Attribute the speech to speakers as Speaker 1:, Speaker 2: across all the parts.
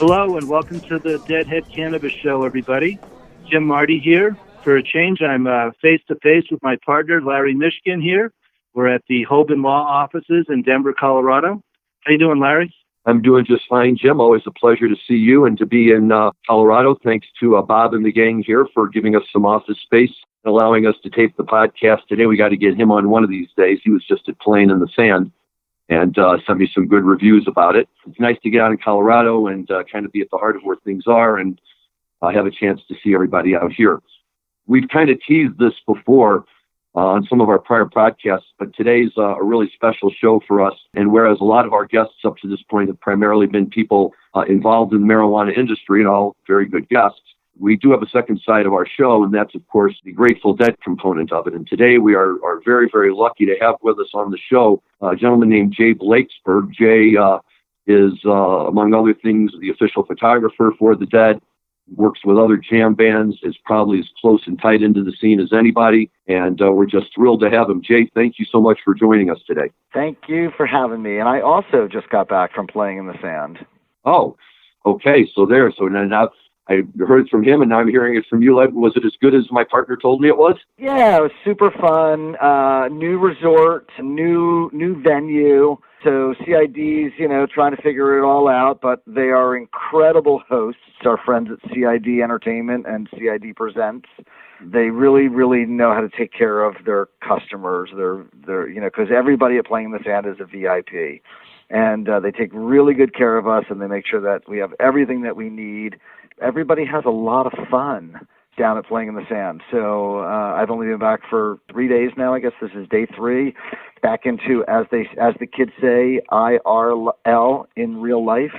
Speaker 1: Hello and welcome to the Deadhead Cannabis Show, everybody. Jim Marty here. For a change, I'm face-to-face with my partner, Larry Mishkin here. We're at the Hoban-Law offices in Denver, Colorado. How you doing, Larry?
Speaker 2: I'm doing just fine, Jim. Always a pleasure to see you and to be in Colorado. Thanks to Bob and the gang here for giving us some office space and allowing us to tape the podcast today. We got to get him on one of these days. He was just at Playing in the Sand and sent me some good reviews about it. It's nice to get out in Colorado and kind of be at the heart of where things are and have a chance to see everybody out here. We've kind of teased this before on some of our prior podcasts, but today's a really special show for us. And whereas a lot of our guests up to this point have primarily been people involved in the marijuana industry and all very good guests, we do have a second side of our show, and that's, of course, the Grateful Dead component of it. And today we are very, very lucky to have with us on the show a gentleman named Jay Blakesberg. Jay is, among other things, the official photographer for the Dead, works with other jam bands, is probably as close and tight into the scene as anybody, and we're just thrilled to have him. Jay, thank you so much for joining us today.
Speaker 3: Thank you for having me, and I also just got back from Playing in the Sand.
Speaker 2: Oh, okay, so now I heard it from him, and now I'm hearing it from you. Was it as good as my partner told me it was?
Speaker 3: Yeah, it was super fun. New resort, new venue. So CID's, trying to figure it all out, but they are incredible hosts, our friends at CID Entertainment and CID Presents. They really, really know how to take care of their customers. They're because everybody at Playing in the Sand is a VIP. And they take really good care of us, and they make sure that we have everything that we need. Everybody has a lot of fun down at Playing in the Sand. So I've only been back for 3 days now. I guess this is day 3. Back into, as the kids say, IRL in real life.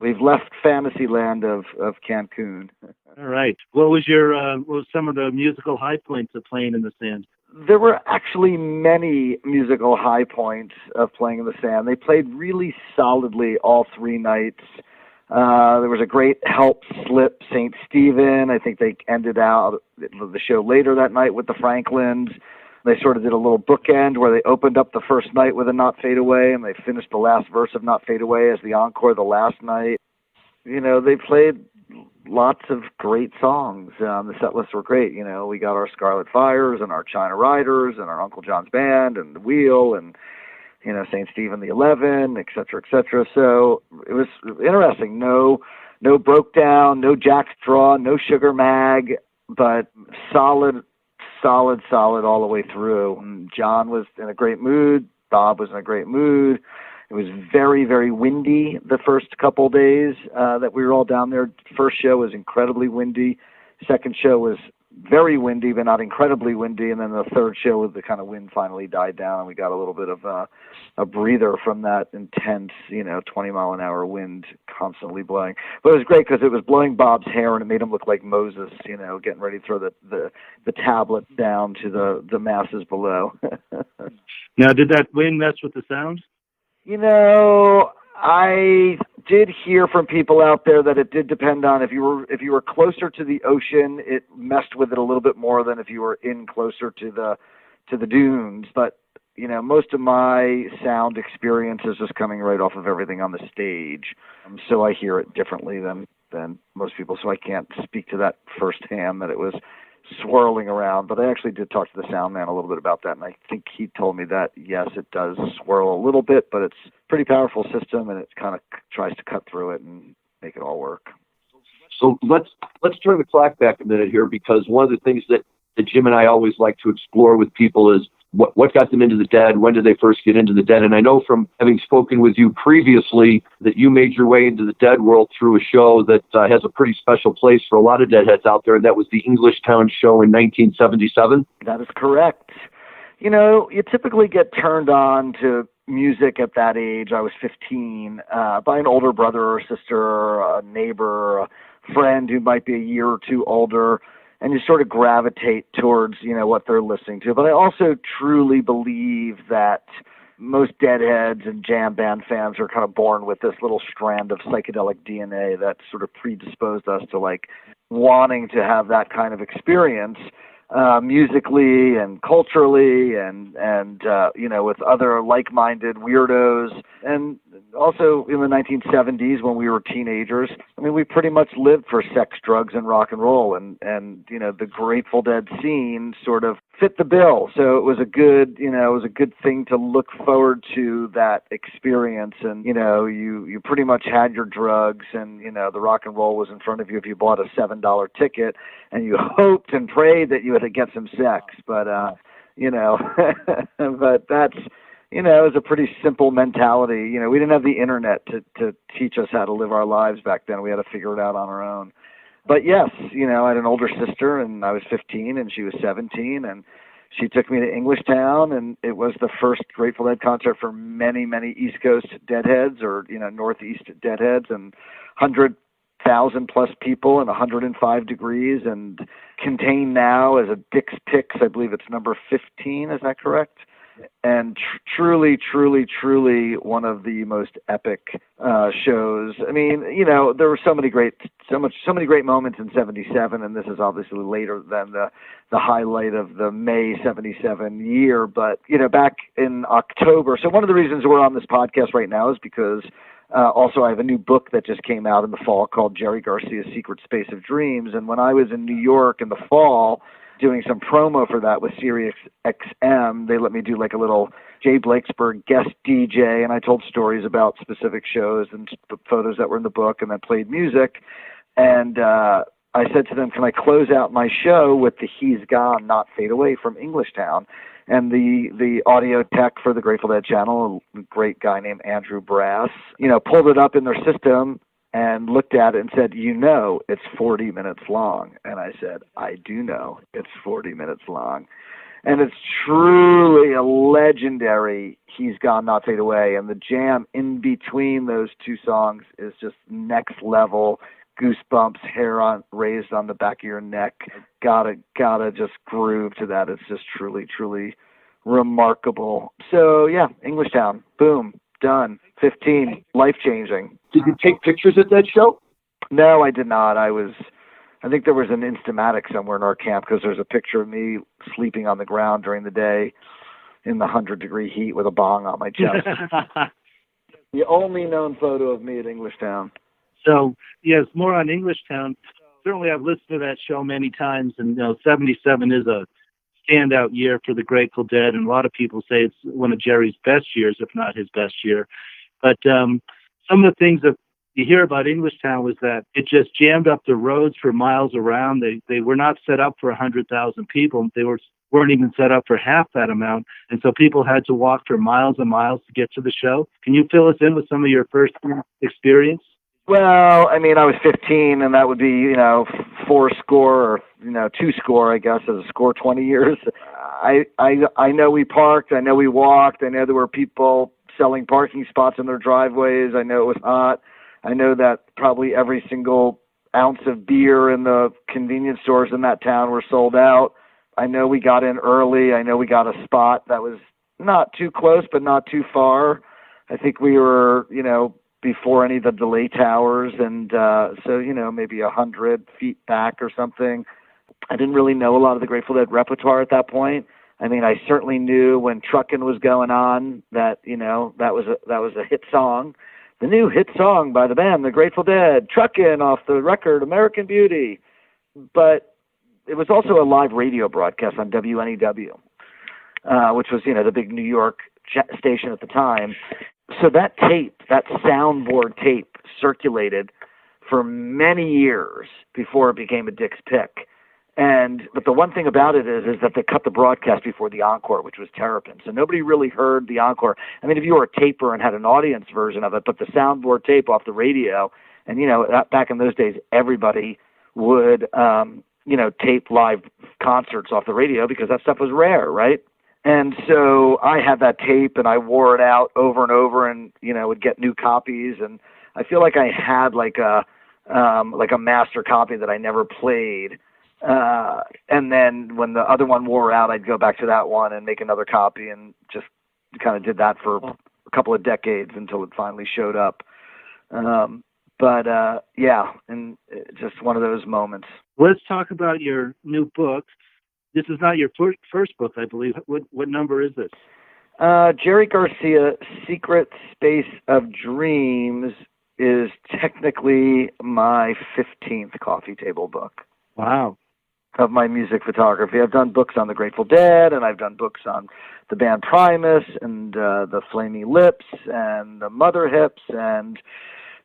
Speaker 3: We've left fantasy land of Cancun.
Speaker 1: All right. What was some of the musical high points of Playing in the Sand?
Speaker 3: There were actually many musical high points of Playing in the Sand. They played really solidly all 3 nights. There was a great help slip, St. Stephen. I think they ended out the show later that night with the Franklins. They sort of did a little bookend where they opened up the first night with a Not Fade Away, and they finished the last verse of Not Fade Away as the encore the last night. They played lots of great songs. The set lists were great. We got our Scarlet Fires and our China Riders and our Uncle John's Band and The Wheel and St. Stephen the 11, et cetera, et cetera. So it was interesting. No Broke Down, no Jack's Draw, no Sugar Mag, but solid all the way through. And John was in a great mood. Bob was in a great mood. It was very, very windy the first couple days that we were all down there. First show was incredibly windy. Second show was very windy, but not incredibly windy. And then the third show, the kind of wind finally died down, and we got a little bit of a breather from that intense, 20-mile-an-hour wind constantly blowing. But it was great because it was blowing Bob's hair, and it made him look like Moses, getting ready to throw the tablet down to the masses below.
Speaker 1: Now, did that wind mess with the sound?
Speaker 3: I did hear from people out there that it did depend on if you were closer to the ocean, it messed with it a little bit more than if you were in closer to the dunes. But most of my sound experience is just coming right off of everything on the stage, so I hear it differently than most people. So I can't speak to that firsthand that it was swirling around, but I actually did talk to the sound man a little bit about that, and I think he told me that yes, it does swirl a little bit, but it's a pretty powerful system, and it kind of tries to cut through it and make it all work.
Speaker 2: So let's turn the clock back a minute here, because one of the things that Jim and I always like to explore with people is what got them into the Dead, when did they first get into the Dead? And I know from having spoken with you previously that you made your way into the Dead world through a show that has a pretty special place for a lot of Deadheads out there, and that was the Englishtown show in 1977.
Speaker 3: That is correct. You typically get turned on to music at that age. I was 15, by an older brother or sister, a neighbor, a friend who might be a year or two older, and you sort of gravitate towards, what they're listening to. But I also truly believe that most Deadheads and jam band fans are kind of born with this little strand of psychedelic DNA that sort of predisposed us to wanting to have that kind of experience musically and culturally and with other like-minded weirdos. And also in the 1970s when we were teenagers, I mean, we pretty much lived for sex, drugs, and rock and roll, and the Grateful Dead scene sort of fit the bill. So it was a good thing to look forward to that experience. And you pretty much had your drugs, and the rock and roll was in front of you if you bought a $7 ticket, and you hoped and prayed that you had to get some sex. But but that's. It was a pretty simple mentality. We didn't have the internet to teach us how to live our lives back then. We had to figure it out on our own. But yes, I had an older sister, and I was 15 and she was 17, and she took me to Englishtown, and it was the first Grateful Dead concert for many, many East Coast Deadheads, or, Northeast Deadheads, and 100,000 plus people and 105 degrees, and contained now as a Dick's Picks. I believe it's number 15. Is that correct? And truly, truly, truly one of the most epic shows. I mean, there were so many great moments in '77, and this is obviously later than the highlight of the May '77 year. But back in October. So one of the reasons we're on this podcast right now is because also I have a new book that just came out in the fall called Jerry Garcia's Secret Space of Dreams. And when I was in New York in the fall, doing some promo for that with Sirius XM, they let me do like a little Jay Blakesberg guest DJ, and I told stories about specific shows and photos that were in the book, and then played music. And I said to them, can I close out my show with the He's Gone, Not Fade Away from Englishtown? And the audio tech for the Grateful Dead channel, a great guy named Andrew Brass, pulled it up in their system and looked at it and said, it's 40 minutes long. And I said, I do know it's 40 minutes long. And it's truly a legendary He's Gone, Not Fade Away. And the jam in between those two songs is just next level. Goosebumps, hair raised on the back of your neck. Gotta just groove to that. It's just truly, truly remarkable. So yeah, Englishtown, boom, done. 15, life-changing.
Speaker 2: Did you take pictures at that show?
Speaker 3: No, I did not. I think there was an Instamatic somewhere in our camp, because there's a picture of me sleeping on the ground during the day in the 100-degree heat with a bong on my chest. The only known photo of me at Englishtown.
Speaker 1: So, yes, more on Englishtown. Certainly I've listened to that show many times, and 77 is a standout year for the Grateful Dead, and a lot of people say it's one of Jerry's best years, if not his best year. But some of the things that you hear about Englishtown was that it just jammed up the roads for miles around. They were not set up for 100,000 people. They weren't even set up for half that amount. And so people had to walk for miles and miles to get to the show. Can you fill us in with some of your first experience?
Speaker 3: Well, I mean, I was 15, and that would be, 4 score or, 2 score, I guess, as a score 20 years. I know we parked. I know we walked. I know there were people selling parking spots in their driveways. I know it was hot. I know that probably every single ounce of beer in the convenience stores in that town were sold out. I know we got in early. I know we got a spot that was not too close, but not too far. I think we were, before any of the delay towers, and so maybe 100 feet back or something. I didn't really know a lot of the Grateful Dead repertoire at that point. I mean, I certainly knew when Truckin' was going on that that was a hit song, the new hit song by the band the Grateful Dead, Truckin' off the record American Beauty. But it was also a live radio broadcast on WNEW, which was the big New York station at the time. So that tape, that soundboard tape, circulated for many years before it became a Dick's Pick. But the one thing about it is that they cut the broadcast before the encore, which was Terrapin. So nobody really heard the encore. I mean, if you were a taper and had an audience version of it, but the soundboard tape off the radio, and back in those days, everybody would tape live concerts off the radio because that stuff was rare, right? And so I had that tape, and I wore it out over and over, and would get new copies. And I feel like I had like a master copy that I never played. And then when the other one wore out, I'd go back to that one and make another copy, and just kind of did that for a couple of decades until it finally showed up. Yeah, and just one of those moments.
Speaker 1: Let's talk about your new book. This is not your first book, I believe. What number is this?
Speaker 3: Jerry Garcia, Secret Space of Dreams is technically my 15th coffee table book.
Speaker 1: Wow.
Speaker 3: Of my music photography. I've done books on the Grateful Dead, and I've done books on the band Primus, and the Flaming Lips, and the Mother Hips, and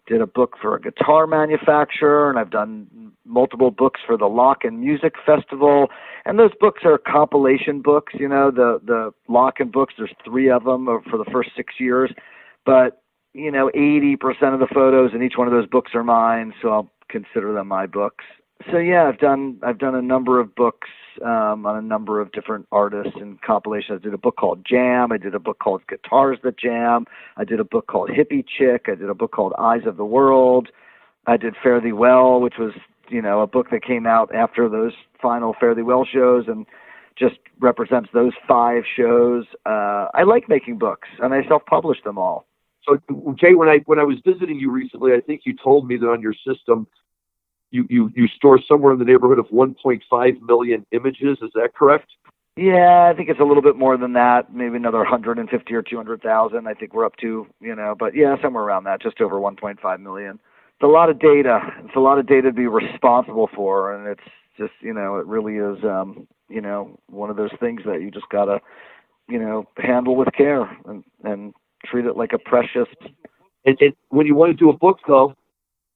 Speaker 3: did a book for a guitar manufacturer, and I've done multiple books for the Lock and Music Festival. And those books are compilation books, you know, the Lock and books, there's 3 of them for the first 6 years. But, you know, 80% of the photos in each one of those books are mine, so I'll consider them my books. So yeah, I've done a number of books on a number of different artists and compilations. I did a book called Jam. I did a book called Guitars That Jam. I did a book called Hippie Chick. I did a book called Eyes of the World. I did Fare Thee Well, which was, you know, a book that came out after those final Fare Thee Well shows and just represents those 5 shows. I like making books, and I self-published them all.
Speaker 2: So Jay, when I was visiting you recently, I think you told me that on your system you store somewhere in the neighborhood of 1.5 million images. Is that correct?
Speaker 3: Yeah, I think it's a little bit more than that, maybe another 150 or 200,000. I think we're up to, you know, but yeah, somewhere around that, just over 1.5 million. It's a lot of data. It's a lot of data to be responsible for, and it's just, you know, it really is, you know, one of those things that you just gotta, you know, handle with care and treat it like a precious.
Speaker 2: And when you want to do a book, though,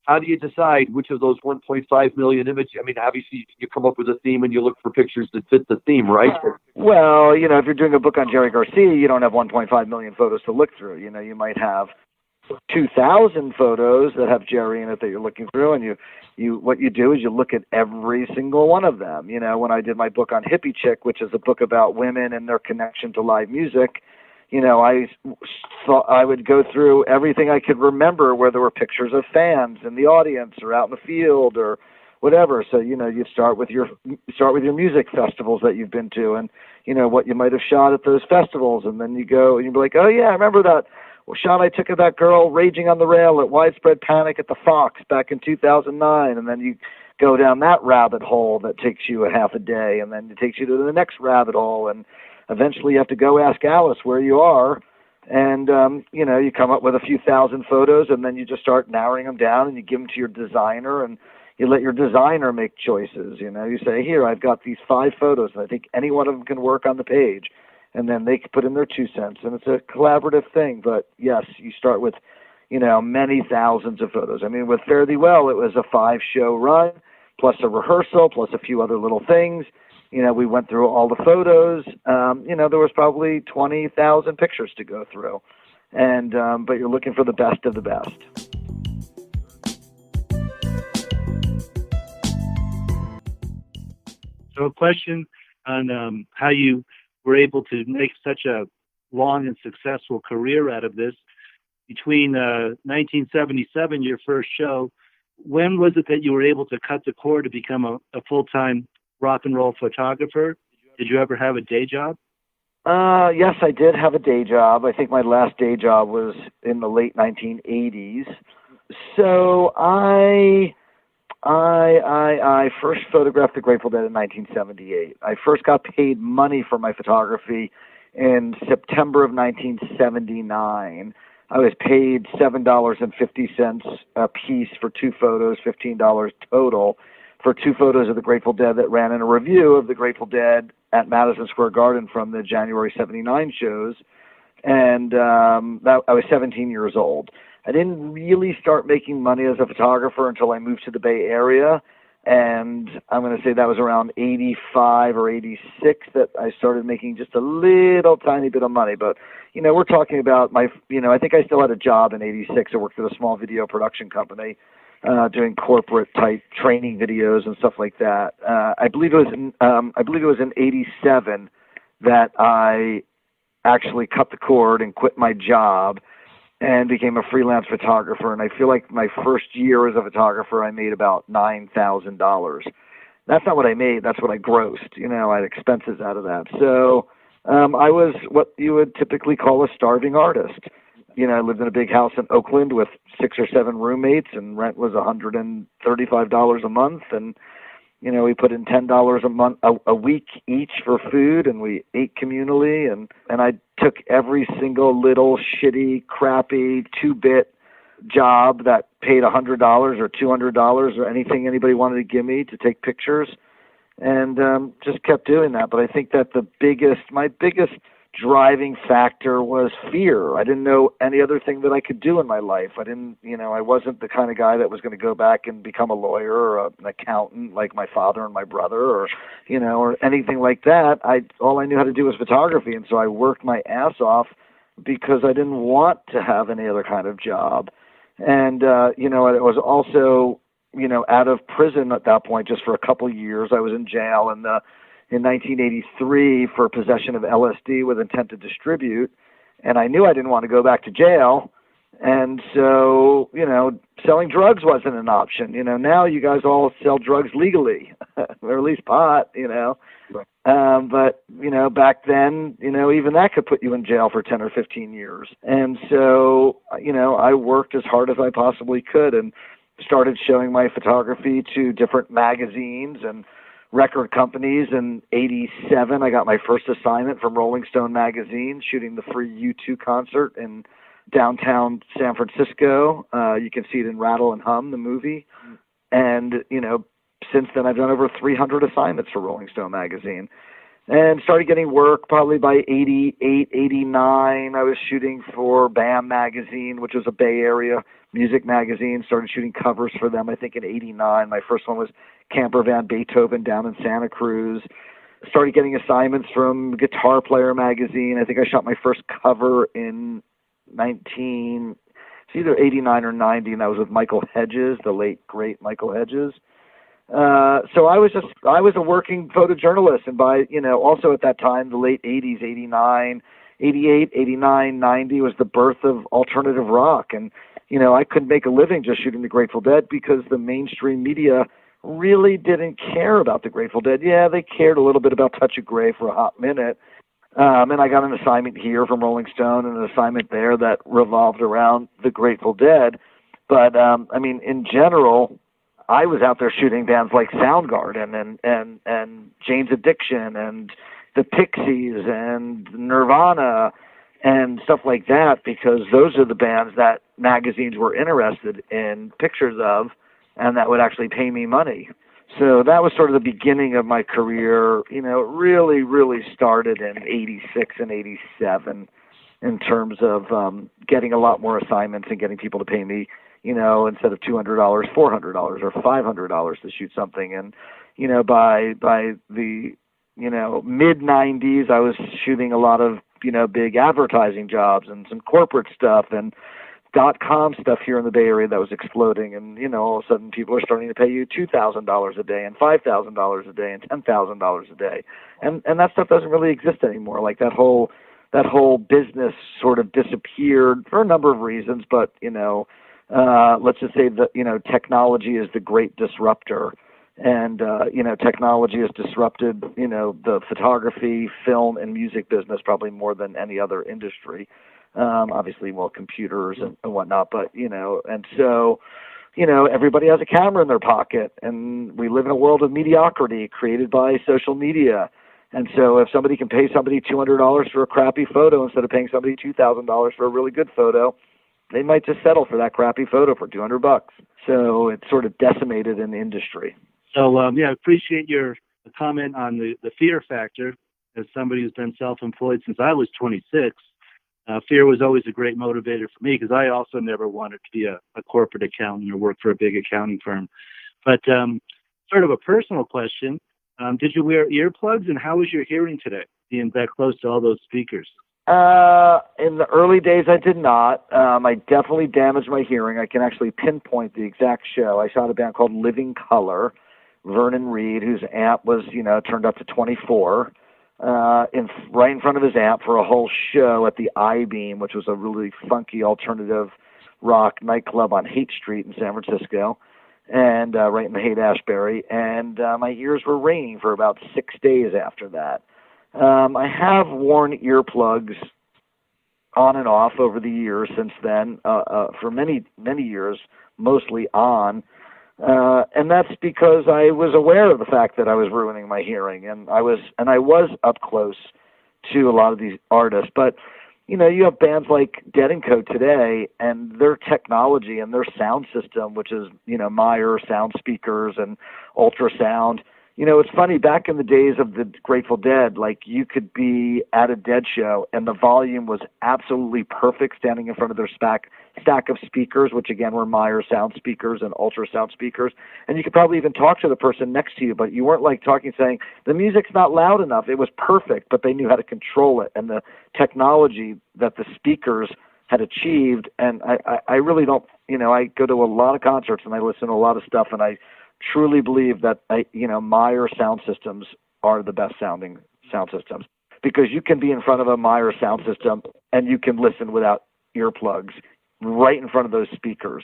Speaker 2: how do you decide which of those 1.5 million images? I mean, obviously, you come up with a theme and you look for pictures that fit the theme, right?
Speaker 3: Well, you know, if you're doing a book on Jerry Garcia, you don't have 1.5 million photos to look through. You know, you might have 2,000 photos that have Jerry in it that you're looking through, and what you do is you look at every single one of them. You know, when I did my book on Hippie Chick, which is a book about women and their connection to live music, you know, I thought I would go through everything I could remember where there were pictures of fans in the audience or out in the field or whatever. So, you know, you start with your music festivals that you've been to, and, you know, what you might have shot at those festivals. And then you go and you'd be like, oh yeah, I remember that shot I took of that girl raging on the rail at Widespread Panic at the Fox back in 2009. And then you go down that rabbit hole that takes you a half a day, and then it takes you to the next rabbit hole, and eventually you have to go ask Alice where you are, and, you know, you come up with a few thousand photos, and then you just start narrowing them down, and you give them to your designer, and you let your designer make choices. You know, you say, here, I've got these 5 photos, and I think any one of them can work on the page. And then they put in their 2 cents, and it's a collaborative thing. But, yes, you start with, you know, many thousands of photos. I mean, with Fare Thee Well, it was a 5-show run, plus a rehearsal, plus a few other little things. You know, we went through all the photos. You know, there was probably 20,000 pictures to go through. And but you're looking for the best of the best.
Speaker 1: So a question on how you were able to make such a long and successful career out of this. Between 1977, your first show, when was it that you were able to cut the cord to become a full-time rock and roll photographer? Did you ever have a day job?
Speaker 3: Yes, I did have a day job. I think my last day job was in the late 1980s. So I first photographed the Grateful Dead in 1978. I first got paid money for my photography in September of 1979. I was paid $7.50 a piece for 2 photos, $15 total for 2 photos of the Grateful Dead that ran in a review of the Grateful Dead at Madison Square Garden from the January 79 shows. And I was 17 years old. I didn't really start making money as a photographer until I moved to the Bay Area. And I'm going to say that was around 85 or 86 that I started making just a little tiny bit of money. But, you know, we're talking about I think I still had a job in 86. I worked at a small video production company doing corporate type training videos and stuff like that. I believe it was in 87 that I actually cut the cord and quit my job and became a freelance photographer. And I feel like my first year as a photographer, I made about $9,000. That's not what I made. That's what I grossed. You know, I had expenses out of that. So I was what you would typically call a starving artist. You know, I lived in a big house in Oakland with 6 or 7 roommates, and rent was $135 a month. And, We put in $10 a month, a week each for food, and we ate communally. And I took every single little shitty, crappy 2-bit job that paid $100 or $200 or anything anybody wanted to give me to take pictures, and just kept doing that. But I think that my biggest driving factor was fear. I didn't know any other thing that I could do in my life. I wasn't the kind of guy that was going to go back and become a lawyer or an accountant like my father and my brother, or anything like that. All I knew how to do was photography, and so I worked my ass off because I didn't want to have any other kind of job. And I was also out of prison at that point just for a couple of years. I was in jail in 1983 for possession of LSD with intent to distribute, and I knew I didn't want to go back to jail, and so selling drugs wasn't an option. Now you guys all sell drugs legally, or at least pot. But back then, even that could put you in jail for 10 or 15 years. And so I worked as hard as I possibly could and started showing my photography to different magazines and record companies. In '87, I got my first assignment from Rolling Stone magazine, shooting the free U2 concert in downtown San Francisco. You can see it in Rattle and Hum, the movie. And, since then I've done over 300 assignments for Rolling Stone magazine, and started getting work probably by '88, '89. I was shooting for BAM magazine, which was a Bay Area music magazine. Started shooting covers for them, I think, in '89. My first one was Camper Van Beethoven down in Santa Cruz. Started getting assignments from Guitar Player magazine. I think I shot my first cover in it's either '89 or '90, and that was with Michael Hedges, the late great Michael Hedges. So I was a working photojournalist, and by also at that time, the late '80s, '89, '88, '89, '90 was the birth of alternative rock, and I couldn't make a living just shooting the Grateful Dead because the mainstream media really didn't care about the Grateful Dead. Yeah, they cared a little bit about Touch of Grey for a hot minute. And I got an assignment here from Rolling Stone and an assignment there that revolved around the Grateful Dead. But, in general, I was out there shooting bands like Soundgarden and Jane's Addiction and the Pixies and Nirvana and stuff like that, because those are the bands that magazines were interested in pictures of and that would actually pay me money. So that was sort of the beginning of my career. It really, really started in '86 and '87 in terms of getting a lot more assignments and getting people to pay me, instead of $200, $400 or $500 to shoot something. And, by the, mid '90s, I was shooting a lot of, big advertising jobs and some corporate stuff and .com stuff here in the Bay Area that was exploding. And, all of a sudden people are starting to pay you $2,000 a day and $5,000 a day and $10,000 a day. And that stuff doesn't really exist anymore. Like that whole business sort of disappeared for a number of reasons, but, let's just say that, technology is the great disruptor. And, technology has disrupted, the photography, film, and music business probably more than any other industry. Obviously, computers and whatnot, but, and so, everybody has a camera in their pocket, and we live in a world of mediocrity created by social media. And so if somebody can pay somebody $200 for a crappy photo instead of paying somebody $2,000 for a really good photo, they might just settle for that crappy photo for $200. So it's sort of decimated in the industry.
Speaker 1: So, I appreciate your comment on the fear factor. As somebody who's been self-employed since I was 26, fear was always a great motivator for me because I also never wanted to be a corporate accountant or work for a big accounting firm. But sort of a personal question, did you wear earplugs, and how was your hearing today, being that close to all those speakers?
Speaker 3: In the early days, I did not. I definitely damaged my hearing. I can actually pinpoint the exact show. I shot a band called Living Color. Vernon Reed, whose amp was, turned up to 24, right in front of his amp for a whole show at the I-Beam, which was a really funky alternative rock nightclub on Haight Street in San Francisco, and right in the Haight-Ashbury. And my ears were ringing for about 6 days after that. I have worn earplugs on and off over the years since then, for many, many years, mostly on. And that's because I was aware of the fact that I was ruining my hearing, and I was up close to a lot of these artists. But you have bands like Dead & Co today, and their technology and their sound system, which is Meyer sound speakers and ultrasound. It's funny, back in the days of the Grateful Dead, like, you could be at a Dead show and the volume was absolutely perfect standing in front of their stack of speakers, which again were Meyer sound speakers and ultrasound speakers. And you could probably even talk to the person next to you, but you weren't like talking, saying, the music's not loud enough. It was perfect, but they knew how to control it. And the technology that the speakers had achieved, and I really don't, I go to a lot of concerts and I listen to a lot of stuff, and I truly believe that Meyer sound systems are the best sounding sound systems, because you can be in front of a Meyer sound system and you can listen without earplugs right in front of those speakers,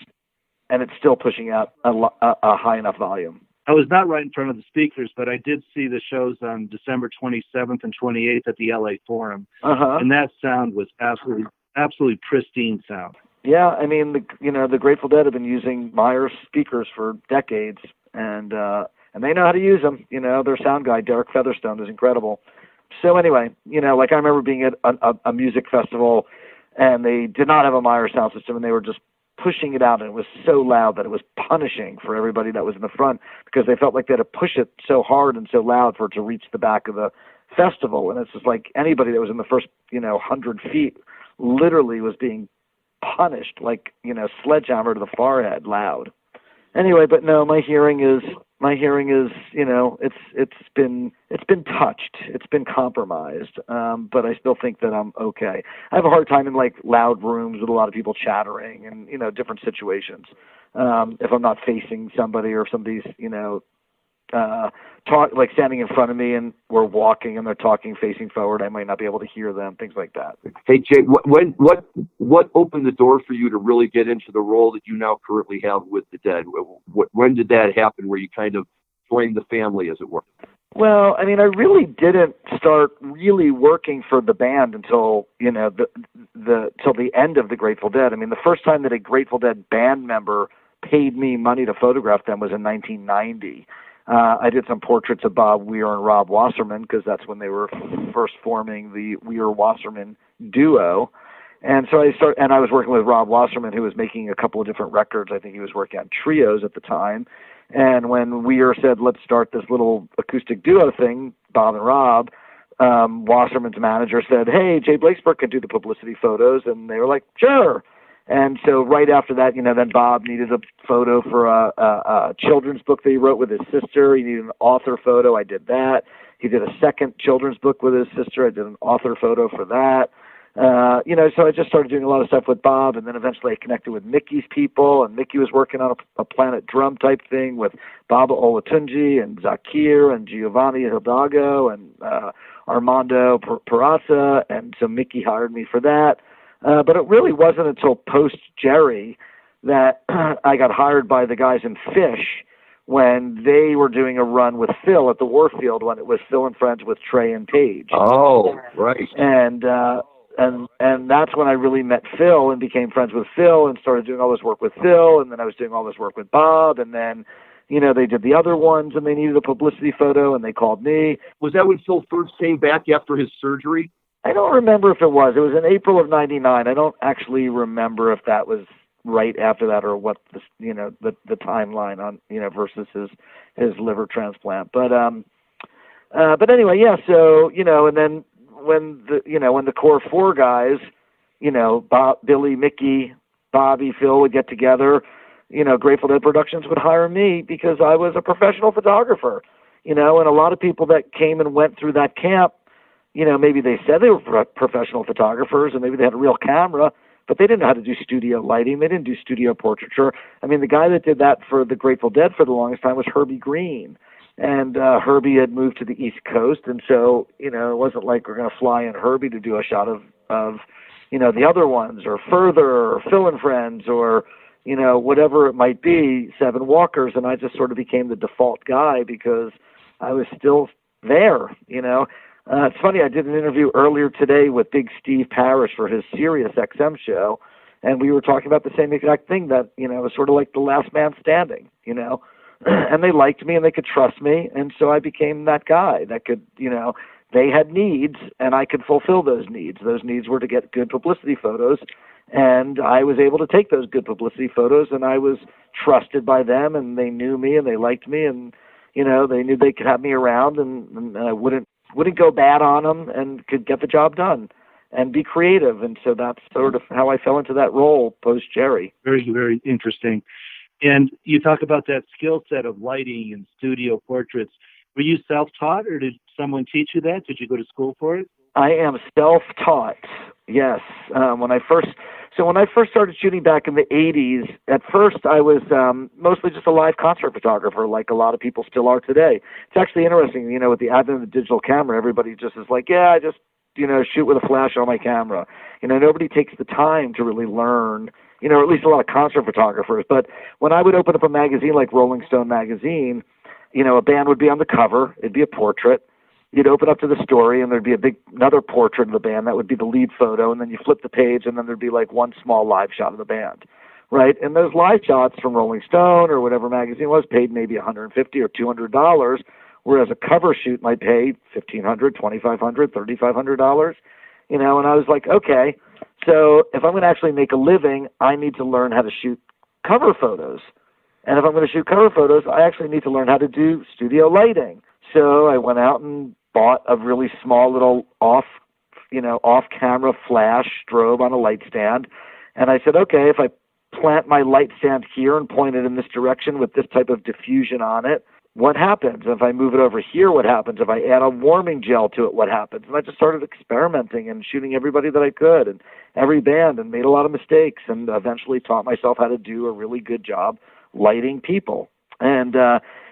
Speaker 3: and it's still pushing out a high enough volume.
Speaker 1: I was not right in front of the speakers, but I did see the shows on December 27th and 28th at the LA Forum, and that sound was absolutely pristine sound.
Speaker 3: Yeah, I mean, the Grateful Dead have been using Meyer speakers for decades, and they know how to use them. Their sound guy, Derek Featherstone, is incredible. So anyway, like, I remember being at a music festival, and they did not have a Meyer sound system, and they were just pushing it out, and it was so loud that it was punishing for everybody that was in the front, because they felt like they had to push it so hard and so loud for it to reach the back of the festival. And it's just like anybody that was in the first 100 feet literally was being punished, like, sledgehammer to the forehead loud. Anyway, but no, my hearing is it's been touched, it's been compromised, but I still think that I'm okay. I have a hard time in, like, loud rooms with a lot of people chattering and different situations. If I'm not facing somebody, or if somebody's like standing in front of me and we're walking and they're talking facing forward, I might not be able to hear them, things like that.
Speaker 2: Hey, Jay, what opened the door for you to really get into the role that you now currently have with the Dead? When did that happen, where you kind of joined the family, as it were?
Speaker 3: Well, I mean, I really didn't start really working for the band until, till the end of the Grateful Dead. I mean, the first time that a Grateful Dead band member paid me money to photograph them was in 1990. I did some portraits of Bob Weir and Rob Wasserman, because that's when they were first forming the Weir-Wasserman duo. And so I was working with Rob Wasserman, who was making a couple of different records. I think he was working on trios at the time. And when Weir said, let's start this little acoustic duo thing, Bob and Rob, Wasserman's manager said, hey, Jay Blakesberg can do the publicity photos. And they were like, sure. And so right after that, then Bob needed a photo for a children's book that he wrote with his sister. He needed an author photo. I did that. He did a second children's book with his sister. I did an author photo for that. So I just started doing a lot of stuff with Bob, and then eventually I connected with Mickey's people, and Mickey was working on a Planet Drum type thing with Baba Olatunji and Zakir and Giovanni Hidalgo and Armando Peraza, and so Mickey hired me for that. But it really wasn't until post-Jerry that I got hired by the guys in Fish, when they were doing a run with Phil at the Warfield, when it was Phil and Friends with Trey and Paige.
Speaker 2: Oh, right.
Speaker 3: And that's when I really met Phil and became friends with Phil and started doing all this work with Phil, and then I was doing all this work with Bob, and then, they did the other ones and they needed a publicity photo and they called me.
Speaker 2: Was that when Phil first came back after his surgery?
Speaker 3: I don't remember if it was. It was in April of '99. I don't actually remember if that was right after that or what the timeline on versus his liver transplant. But anyway, yeah. So and then when the core four guys, Bob, Billy, Mickey, Bobby, Phil would get together, Grateful Dead Productions would hire me because I was a professional photographer. And a lot of people that came and went through that camp, maybe they said they were professional photographers and maybe they had a real camera, but they didn't know how to do studio lighting. They didn't do studio portraiture. I mean, the guy that did that for the Grateful Dead for the longest time was Herbie Green. And Herbie had moved to the East Coast, and so, it wasn't like we're going to fly in Herbie to do a shot of the other ones, or Further, or Phil and Friends, or, whatever it might be, Seven Walkers, and I just sort of became the default guy because I was still there, It's funny, I did an interview earlier today with Big Steve Parrish for his Sirius XM show, And we were talking about the same exact thing, that, it was sort of like the last man standing, and they liked me and they could trust me. And so I became that guy that could, they had needs and I could fulfill those needs. Those needs were to get good publicity photos. And I was able to take those good publicity photos, and I was trusted by them, and they knew me and they liked me, and, they knew they could have me around, and I wouldn't go bad on them, and could get the job done and be creative. And so that's sort of how I fell into that role post Jerry.
Speaker 1: Very, very interesting. And you talk about that skill set of lighting and studio portraits. Were you self-taught, or did someone teach you that? Did you go to school for it?
Speaker 3: I am self-taught. Yes. When I first started shooting back in the 80s, at first I was mostly just a live concert photographer, like a lot of people still are today. It's actually interesting, with the advent of the digital camera, everybody just is like, yeah, I just, shoot with a flash on my camera. Nobody takes the time to really learn, or at least a lot of concert photographers. But when I would open up a magazine like Rolling Stone magazine, a band would be on the cover. It'd be a portrait. You'd open up to the story, and there'd be another portrait of the band. That would be the lead photo. And then you flip the page, and then there'd be like one small live shot of the band, right? And those live shots from Rolling Stone or whatever magazine it was paid maybe $150 or $200, whereas a cover shoot might pay $1,500, $2,500, $3,500. And I was like, okay, so if I'm going to actually make a living, I need to learn how to shoot cover photos. And if I'm going to shoot cover photos, I actually need to learn how to do studio lighting. So I went out and bought a really small little off-camera flash strobe on a light stand. And I said, okay, if I plant my light stand here and point it in this direction with this type of diffusion on it, what happens? If I move it over here, what happens? If I add a warming gel to it, what happens? And I just started experimenting and shooting everybody that I could and every band, and made a lot of mistakes, and eventually taught myself how to do a really good job lighting people. And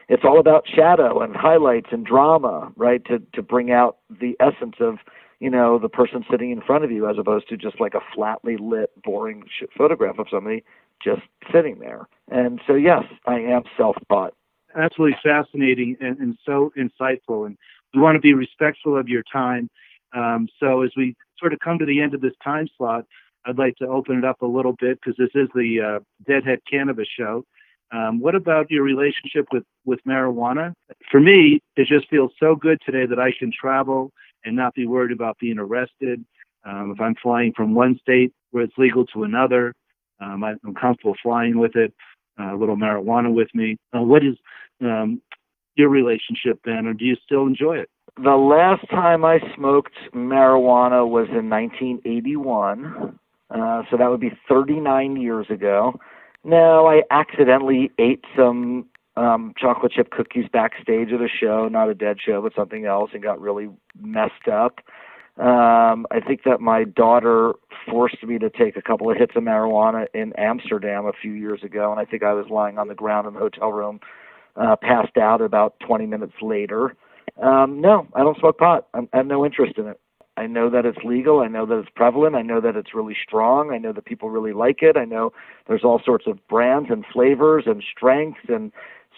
Speaker 3: it's all about shadow and highlights and drama, right, to bring out the essence of, the person sitting in front of you, as opposed to just like a flatly lit, boring photograph of somebody just sitting there. And so, yes, I am self-taught.
Speaker 1: Absolutely fascinating and so insightful. And we want to be respectful of your time. So as we sort of come to the end of this time slot, I'd like to open it up a little bit, because this is the Deadhead Cannabis Show. What about your relationship with marijuana? For me, it just feels so good today that I can travel and not be worried about being arrested. If I'm flying from one state where it's legal to another, I'm comfortable flying with it, a little marijuana with me. What is your relationship then, or do you still enjoy it?
Speaker 3: The last time I smoked marijuana was in 1981, so that would be 39 years ago. No, I accidentally ate some chocolate chip cookies backstage at a show, not a Dead show, but something else, and got really messed up. I think that my daughter forced me to take a couple of hits of marijuana in Amsterdam a few years ago, and I think I was lying on the ground in the hotel room, passed out about 20 minutes later. No, I don't smoke pot. I have no interest in it. I know that it's legal. I know that it's prevalent. I know that it's really strong. I know that people really like it. I know there's all sorts of brands and flavors and strengths and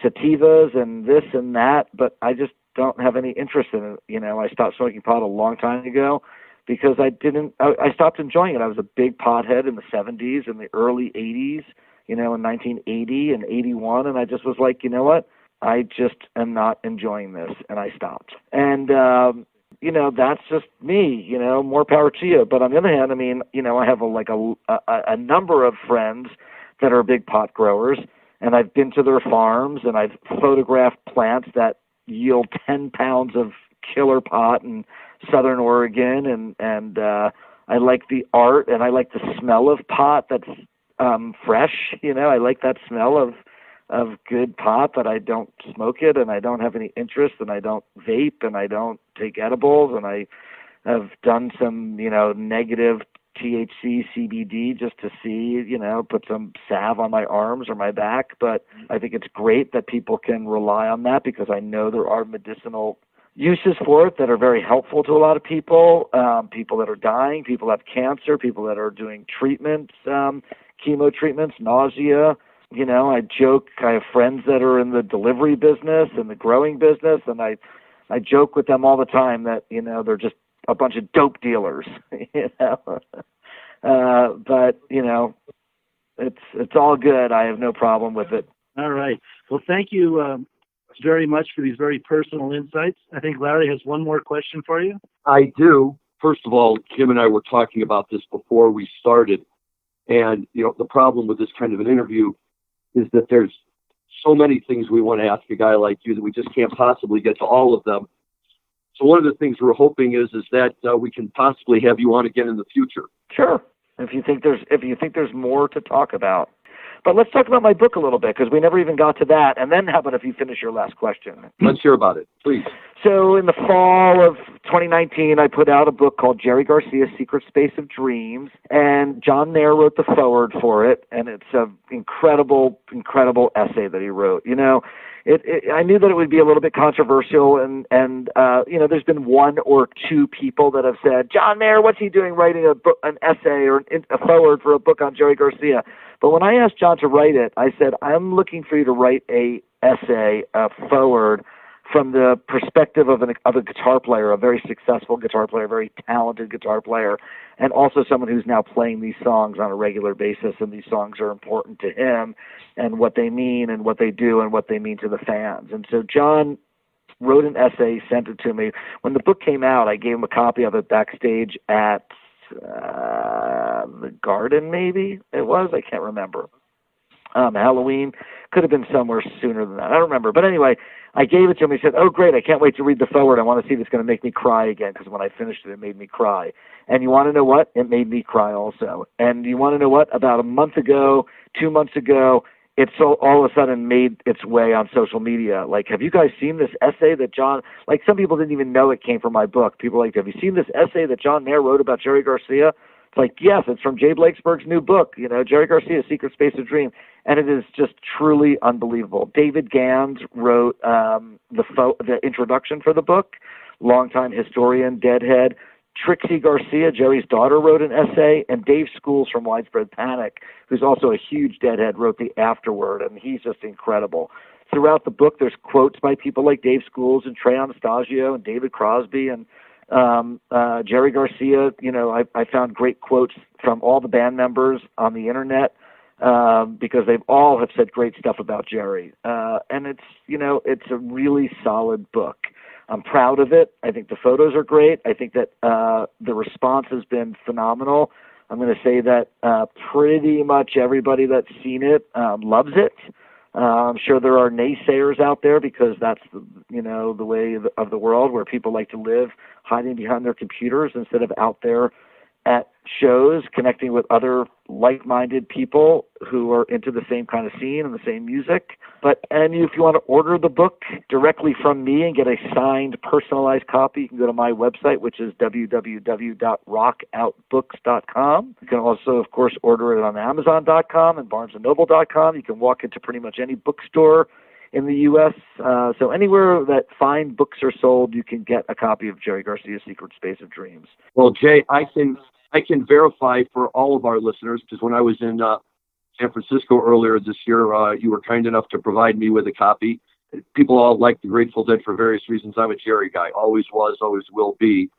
Speaker 3: sativas and this and that, but I just don't have any interest in it. I stopped smoking pot a long time ago because I stopped enjoying it. I was a big pothead in the 70s and the early 80s, in 1980 and 81, and I just was like, you know what? I just am not enjoying this, and I stopped. And that's just me, more power to you. But on the other hand, I have a number of friends that are big pot growers, and I've been to their farms, and I've photographed plants that yield 10 pounds of killer pot in Southern Oregon, and I like the art, and I like the smell of pot that's fresh. I like that smell of good pot, but I don't smoke it, and I don't have any interest, and I don't vape, and I don't take edibles, and I have done some, negative THC, CBD just to see, put some salve on my arms or my back. But I think it's great that people can rely on that, because I know there are medicinal uses for it that are very helpful to a lot of people, people that are dying, people that have cancer, people that are doing treatments, chemo treatments, nausea. I joke, I have friends that are in the delivery business and the growing business, and I joke with them all the time that, they're just a bunch of dope dealers, but, it's all good. I have no problem with it.
Speaker 1: All right. Well, thank you very much for these very personal insights. I think Larry has one more question for you.
Speaker 2: I do. First of all, Jim and I were talking about this before we started. And, the problem with this kind of an interview is that there's so many things we want to ask a guy like you that we just can't possibly get to all of them. So one of the things we're hoping is that we can possibly have you on again in the future.
Speaker 3: Sure. If you think there's more to talk about. But let's talk about my book a little bit, because we never even got to that. And then how about if you finish your last question?
Speaker 2: Let's hear about it, please.
Speaker 3: So in the fall of 2019, I put out a book called Jerry Garcia's Secret Space of Dreams. And John Mayer wrote the foreword for it. And it's an incredible, incredible essay that he wrote. I knew that it would be a little bit controversial, and there's been one or two people that have said, John Mayer, what's he doing writing an essay or a foreword for a book on Jerry Garcia? But when I asked John to write it, I said, I'm looking for you to write a foreword from the perspective of a guitar player, a very successful guitar player, a very talented guitar player, and also someone who's now playing these songs on a regular basis, and these songs are important to him and what they mean and what they do and what they mean to the fans. And so John wrote an essay, sent it to me. When the book came out, I gave him a copy of it backstage at the Garden, maybe it was. I can't remember. Halloween. Could have been somewhere sooner than that. I don't remember. But anyway, I gave it to him. He said, oh, great. I can't wait to read the foreword. I want to see if it's going to make me cry again, because when I finished it, it made me cry. And you want to know what? It made me cry also. And you want to know what? About a month ago, 2 months ago, it's all of a sudden made its way on social media. Like, have you guys seen this essay that John, like some people didn't even know it came from my book. People were like, have you seen this essay that John Mayer wrote about Jerry Garcia? It's like, yes, it's from Jay Blakesberg's new book, Jerry Garcia's Secret Space of Dream. And it is just truly unbelievable. David Gans wrote the introduction for the book, longtime historian, Deadhead. Trixie Garcia, Jerry's daughter, wrote an essay, and Dave Schools from Widespread Panic, who's also a huge Deadhead, wrote the afterword, and he's just incredible. Throughout the book, there's quotes by people like Dave Schools and Trey Anastasio and David Crosby and Jerry Garcia. I found great quotes from all the band members on the internet because they've all have said great stuff about Jerry. And it's a really solid book. I'm proud of it. I think the photos are great. I think that the response has been phenomenal. I'm going to say that pretty much everybody that's seen it loves it. I'm sure there are naysayers out there, because that's the way of the world, where people like to live hiding behind their computers instead of out there at shows, connecting with other like-minded people who are into the same kind of scene and the same music. And if you want to order the book directly from me and get a signed, personalized copy, you can go to my website, which is www.rockoutbooks.com. You can also, of course, order it on Amazon.com and BarnesandNoble.com. You can walk into pretty much any bookstore in the U.S. So anywhere that fine books are sold, you can get a copy of Jerry Garcia's Secret Space of Dreams.
Speaker 2: Well, Jay, I can verify for all of our listeners, because when I was in San Francisco earlier this year, you were kind enough to provide me with a copy. People all like the Grateful Dead for various reasons. I'm a Jerry guy, always was, always will be.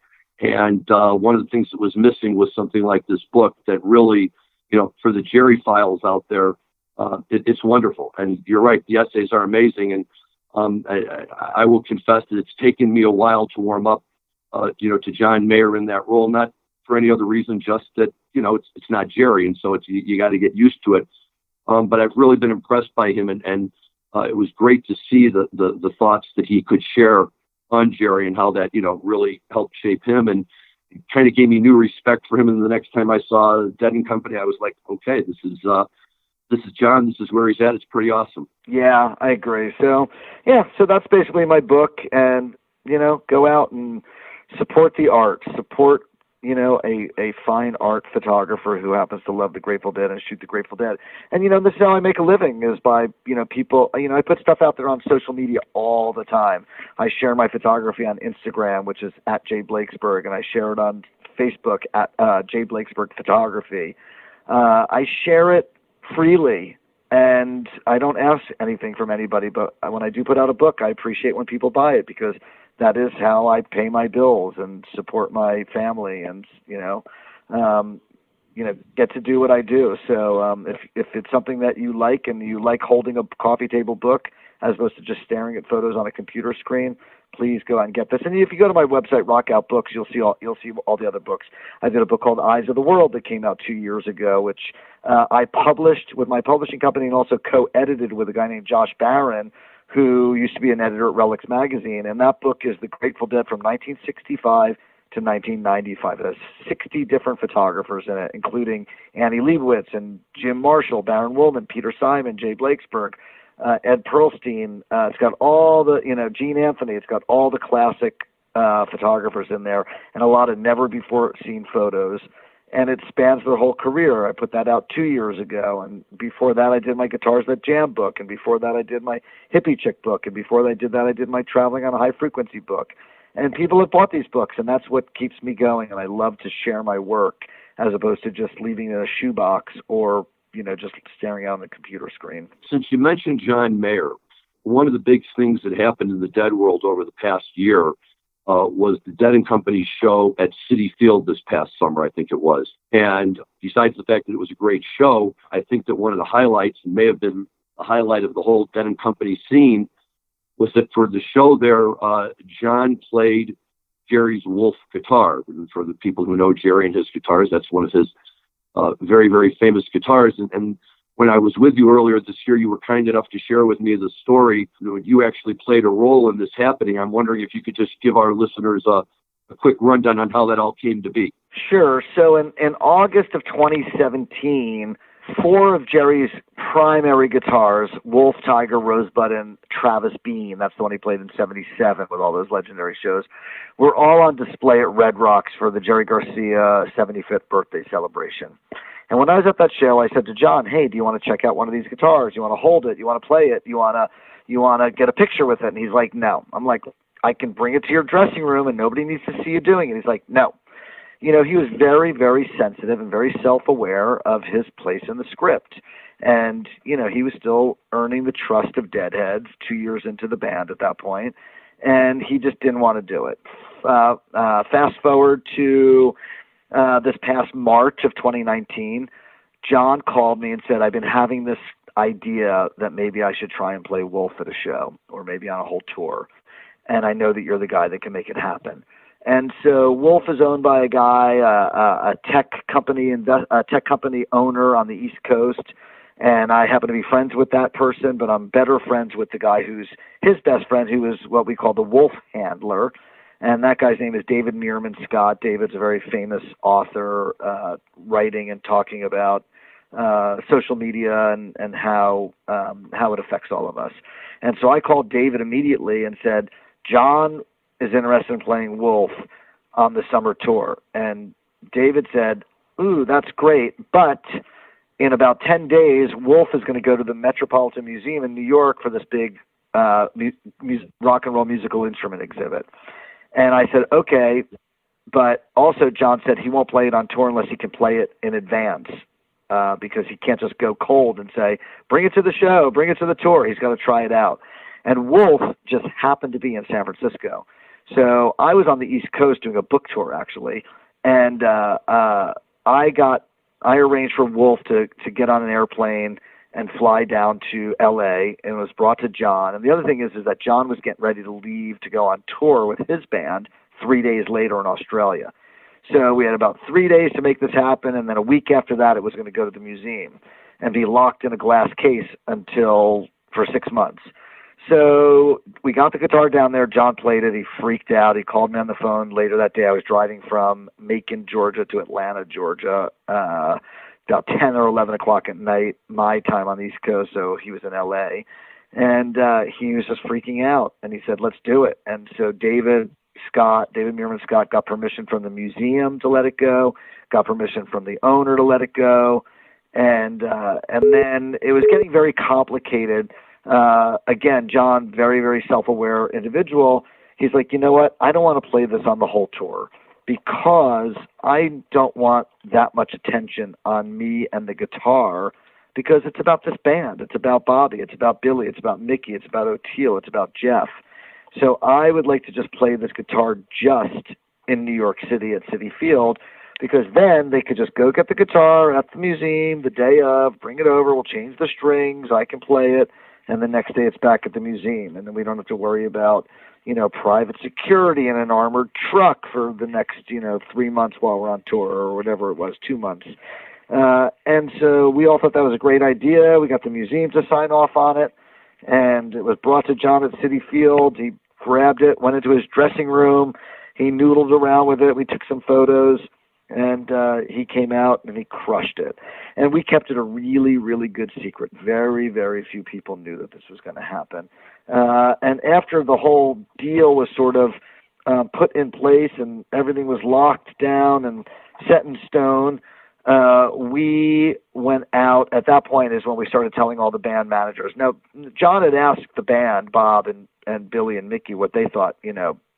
Speaker 2: And one of the things that was missing was something like this book that really, for the Jerry files out there, it's wonderful. And you're right, the essays are amazing. And I will confess that it's taken me a while to warm up, to John Mayer in that role, not for any other reason, just that, it's not Jerry. And so you got to get used to it. But I've really been impressed by him. And it was great to see the thoughts that he could share on Jerry and how that, really helped shape him. And it kind of gave me new respect for him. And the next time I saw Dead & Company, I was like, okay, this is John. This is where he's at. It's pretty awesome.
Speaker 3: Yeah, I agree. So that's basically my book. And, go out and support the art, support, a fine art photographer who happens to love the Grateful Dead and shoot the Grateful Dead. And, this is how I make a living, is by, people, I put stuff out there on social media all the time. I share my photography on Instagram, which is at Jay Blakesberg, and I share it on Facebook at Jay Blakesberg Photography. I share it freely, and I don't ask anything from anybody, but when I do put out a book, I appreciate when people buy it, because that is how I pay my bills and support my family. And, get to do what I do. So if it's something that you like and you like holding a coffee table book as opposed to just staring at photos on a computer screen, please go out and get this. And if you go to my website, Rock Out Books, you'll see all the other books. I did a book called Eyes of the World that came out 2 years ago, which I published with my publishing company and also co-edited with a guy named Josh Barron, who used to be an editor at Relics Magazine. And that book is The Grateful Dead from 1965 to 1995. It has 60 different photographers in it, including Annie Leibovitz and Jim Marshall, Baron Woolman, Peter Simon, Jay Blakesberg, Ed Pearlstein. It's got all the, Gene Anthony. It's got all the classic photographers in there and a lot of never-before-seen photos. And it spans their whole career. I put that out 2 years ago. And before that, I did my Guitars That Jam book. And before that, I did my Hippie Chick book. And before I did that, I did my Traveling on a High Frequency book. And people have bought these books, and that's what keeps me going. And I love to share my work as opposed to just leaving it in a shoebox or, just staring out on the computer screen.
Speaker 2: Since you mentioned John Mayer, one of the big things that happened in the Dead world over the past year was the Dead & Company show at Citi Field this past summer, I think it was. And besides the fact that it was a great show, I think that one of the highlights, and may have been the highlight of the whole Dead & Company scene, was that for the show there, John played Jerry's Wolf guitar. And for the people who know Jerry and his guitars, that's one of his very, very famous guitars. And when I was with you earlier this year, you were kind enough to share with me the story. You actually played a role in this happening. I'm wondering if you could just give our listeners a quick rundown on how that all came to be.
Speaker 3: Sure. So in August of 2017, 4 of Jerry's primary guitars, Wolf, Tiger, Rosebud, and Travis Bean, that's the one he played in 77 with all those legendary shows, were all on display at Red Rocks for the Jerry Garcia 75th birthday celebration. And when I was at that show, I said to John, hey, do you want to check out one of these guitars? You want to hold it? You want to play it? You want to get a picture with it? And he's like, no. I'm like, I can bring it to your dressing room and nobody needs to see you doing it. He's like, no. He was very, very sensitive and very self-aware of his place in the script. And, he was still earning the trust of Deadheads 2 years into the band at that point, and he just didn't want to do it. Fast forward to this past March of 2019, John called me and said, I've been having this idea that maybe I should try and play Wolf at a show or maybe on a whole tour, and I know that you're the guy that can make it happen. And so Wolf is owned by a guy, a tech company owner on the East Coast, and I happen to be friends with that person, but I'm better friends with the guy who's his best friend, who is what we call the Wolf Handler, and that guy's name is David Meerman Scott. David's a very famous author, writing and talking about social media and how it affects all of us. And so I called David immediately and said, John is interested in playing Wolf on the summer tour. And David said, ooh, that's great, but in about 10 days, Wolf is going to go to the Metropolitan Museum in New York for this big rock and roll musical instrument exhibit. And I said, okay, but also John said he won't play it on tour unless he can play it in advance, because he can't just go cold and say, bring it to the show, bring it to the tour. He's got to try it out. And Wolf just happened to be in San Francisco. So I was on the East Coast doing a book tour, actually, and I arranged for Wolf to get on an airplane and fly down to L.A., and it was brought to John. And the other thing is that John was getting ready to leave to go on tour with his band 3 days later in Australia. So we had about 3 days to make this happen, and then a week after that, it was going to go to the museum and be locked in a glass case for 6 months. So we got the guitar down there. John played it. He freaked out. He called me on the phone later that day. I was driving from Macon, Georgia to Atlanta, Georgia, about 10 or 11 o'clock at night, my time on the East Coast. So he was in L.A. And he was just freaking out. And he said, let's do it. And so David Meerman Scott got permission from the museum to let it go, got permission from the owner to let it go. And then it was getting very complicated. Again, John, very, very self-aware individual. He's like, you know what? I don't want to play this on the whole tour because I don't want that much attention on me and the guitar, because it's about this band. It's about Bobby. It's about Billy. It's about Mickey. It's about Oteil. It's about Jeff. So I would like to just play this guitar just in New York City at Citi Field, because then they could just go get the guitar at the museum the day of, bring it over, we'll change the strings, I can play it, and the next day it's back at the museum, and then we don't have to worry about, private security in an armored truck for the next, 3 months while we're on tour, or whatever it was, 2 months. And so we all thought that was a great idea. We got the museum to sign off on it, and it was brought to John at Citi Field. He grabbed it, went into his dressing room, he noodled around with it, we took some photos, and he came out and he crushed it. And we kept it a really, really good secret. Very, very few people knew that this was going to happen. And after the whole deal was sort of put in place and everything was locked down and set in stone, we went out. At that point is when we started telling all the band managers. Now, John had asked the band, Bob and Billy and Mickey, what they thought,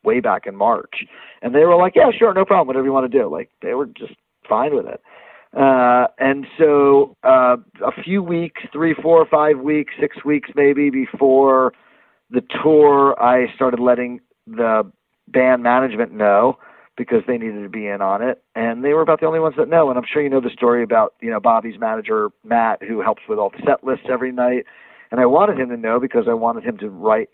Speaker 3: way back in March. And they were like, yeah, sure, no problem, whatever you want to do. Like, they were just fine with it. And so a few weeks, 3, 4, 5 weeks, 6 weeks maybe before the tour, I started letting the band management know, because they needed to be in on it. And they were about the only ones that know. And I'm sure you know the story about, Bobby's manager, Matt, who helps with all the set lists every night. And I wanted him to know because I wanted him to write,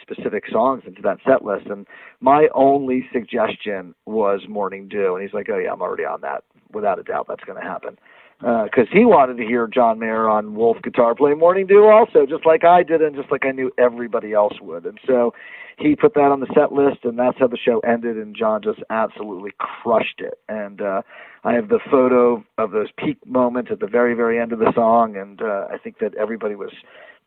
Speaker 3: specific songs into that set list. And my only suggestion was Morning Dew. And he's like, oh, yeah, I'm already on that. Without a doubt, that's going to happen. Because he wanted to hear John Mayer on Wolf guitar play Morning Dew also, just like I did and just like I knew everybody else would. And so he put that on the set list, and that's how the show ended, and John just absolutely crushed it. And I have the photo of those peak moments at the very, very end of the song, and I think that everybody was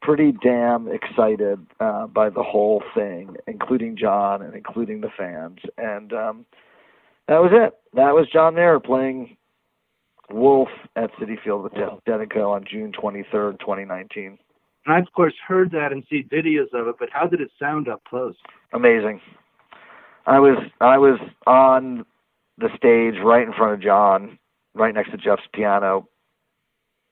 Speaker 3: pretty damn excited by the whole thing, including John and including the fans. And that was it. That was John Mayer playing Wolf at Citi Field with Dead & Co. on June 23rd, 2019.
Speaker 1: And I've, of course, heard that and seen videos of it, but how did it sound up close?
Speaker 3: Amazing. I was on the stage right in front of John, right next to Jeff's piano,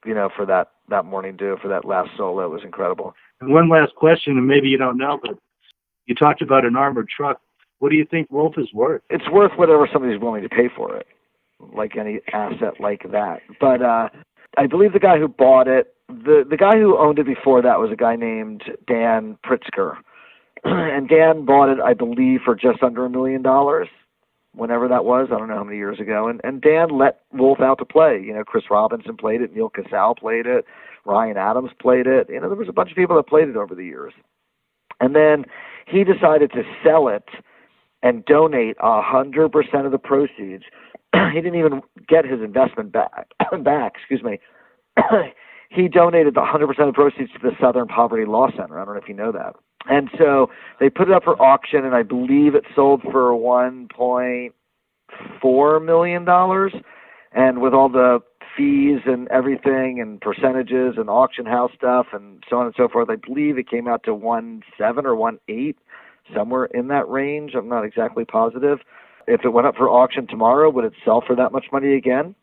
Speaker 3: for that Morning Dew, for that last solo. It was incredible.
Speaker 1: And one last question, and maybe you don't know, but you talked about an armored truck. What do you think Wolf is worth?
Speaker 3: It's worth whatever somebody's willing to pay for it, like any asset like that. But I believe the guy who bought it, the guy who owned it before that was a guy named Dan Pritzker. And Dan bought it, I believe, for just under $1 million, whenever that was. I don't know how many years ago. And Dan let Wolf out to play. Chris Robinson played it, Neil Casale played it, Ryan Adams played it. There was a bunch of people that played it over the years. And then he decided to sell it and donate 100% of the proceeds. He didn't even get his investment back. He donated the 100% of the proceeds to the Southern Poverty Law Center. I don't know if you know that. And so they put it up for auction, and I believe it sold for $1.4 million. And with all the fees and everything and percentages and auction house stuff and so on and so forth, I believe it came out to 1.7 or 1.8, somewhere in that range. I'm not exactly positive. If it went up for auction tomorrow, would it sell for that much money again?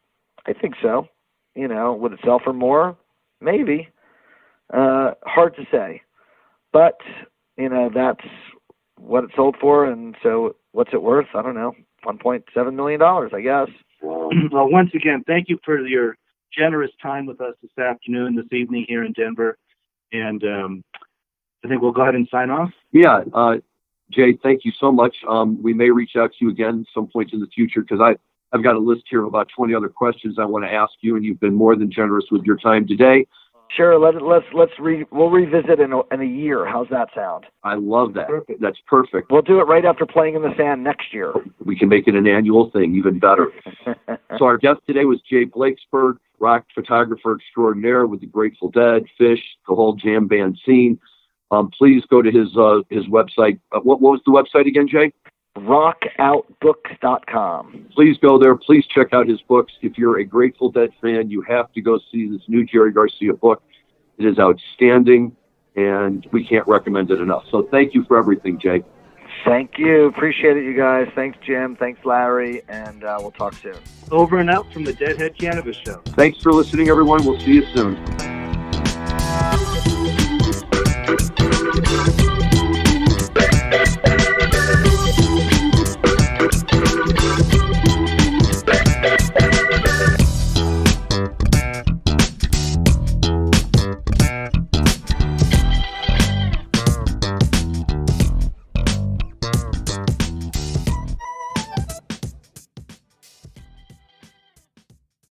Speaker 3: I think so. Would it sell for more? Maybe. Hard to say. But, that's what it sold for, and so what's it worth? I don't know. $1.7 million, I guess.
Speaker 1: Well, once again, thank you for your generous time with us this afternoon, this evening here in Denver. And I think we'll go ahead and sign off.
Speaker 2: Yeah, Jay, thank you so much. We may reach out to you again some point in the future, because I've got a list here of about 20 other questions I want to ask you, and you've been more than generous with your time today.
Speaker 3: Sure. We'll revisit in a year. How's that sound?
Speaker 2: I love that.
Speaker 1: Perfect.
Speaker 2: That's perfect.
Speaker 3: We'll do it right after Playing in the Sand next year.
Speaker 2: We can make it an annual thing, even better. So our guest today was Jay Blakesberg, rock photographer extraordinaire with the Grateful Dead, Fish, the whole jam band scene. Please go to his website. What was the website again, Jay?
Speaker 3: rockoutbooks.com.
Speaker 2: Please go there. Please check out his books. If you're a Grateful Dead fan, you have to go see this new Jerry Garcia book. It is outstanding, and we can't recommend it enough. So thank you for everything, Jay.
Speaker 3: Thank you. Appreciate it, you guys. Thanks, Jim. Thanks, Larry. And we'll talk soon.
Speaker 1: Over and out from the Deadhead Cannabis Show.
Speaker 2: Thanks for listening, everyone. We'll see you soon.